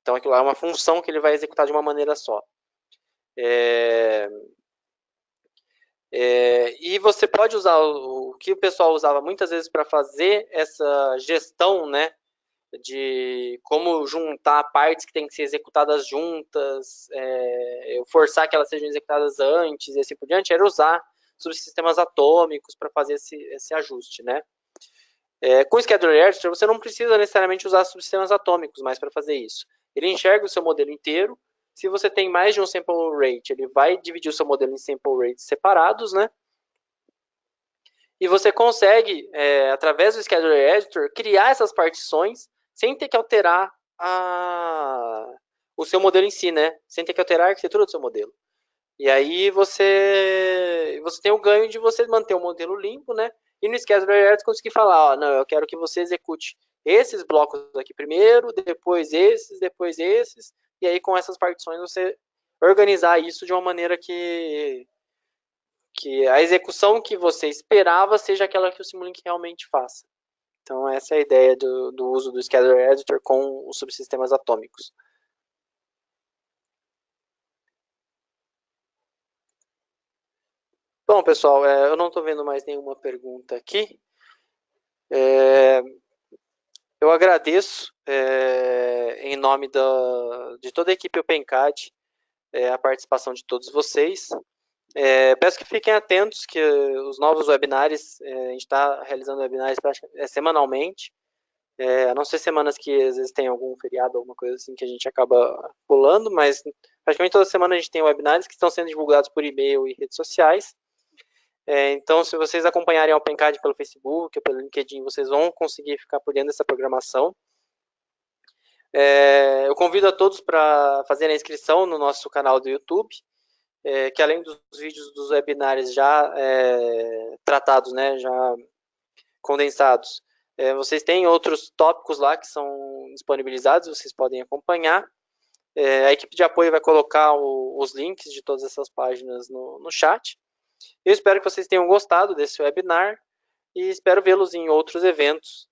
Então, aquilo lá é uma função que ele vai executar de uma maneira só. E você pode usar o que o pessoal usava muitas vezes para fazer essa gestão, né, de como juntar partes que têm que ser executadas juntas, forçar que elas sejam executadas antes e assim por diante, era usar subsistemas atômicos para fazer esse ajuste, né? Com o Scheduler Editor, você não precisa necessariamente usar subsistemas atômicos mais para fazer isso. Ele enxerga o seu modelo inteiro. Se você tem mais de um sample rate, ele vai dividir o seu modelo em sample rates separados, né? E você consegue, através do Scheduler Editor, criar essas partições sem ter que alterar o seu modelo em si, né? Sem ter que alterar a arquitetura do seu modelo. E aí você tem o ganho de você manter o modelo limpo, né? E no Scheduler Editor conseguir falar, ó, não, eu quero que você execute esses blocos aqui primeiro, depois esses, e aí com essas partições você organizar isso de uma maneira que a execução que você esperava seja aquela que o Simulink realmente faça. Então essa é a ideia do uso do Scheduler Editor com os subsistemas atômicos. Bom, pessoal, eu não estou vendo mais nenhuma pergunta aqui. Eu agradeço, em nome de toda a equipe OpenCAD, a participação de todos vocês. Peço que fiquem atentos que os novos webinars, a gente está realizando webinars semanalmente, a não ser semanas que às vezes tem algum feriado, alguma coisa assim que a gente acaba pulando, mas praticamente toda semana a gente tem webinars que estão sendo divulgados por e-mail e redes sociais. Então, se vocês acompanharem a OpenCAD pelo Facebook ou pelo LinkedIn, vocês vão conseguir ficar por dentro dessa programação. Eu convido a todos para fazerem a inscrição no nosso canal do YouTube, que além dos vídeos dos webinários já tratados, né, já condensados, vocês têm outros tópicos lá que são disponibilizados, vocês podem acompanhar. A equipe de apoio vai colocar os links de todas essas páginas no chat. Eu espero que vocês tenham gostado desse webinar e espero vê-los em outros eventos.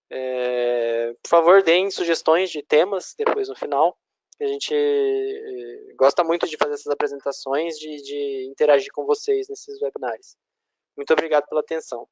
Por favor, deem sugestões de temas depois no final. A gente gosta muito de fazer essas apresentações, de interagir com vocês nesses webinars. Muito obrigado pela atenção.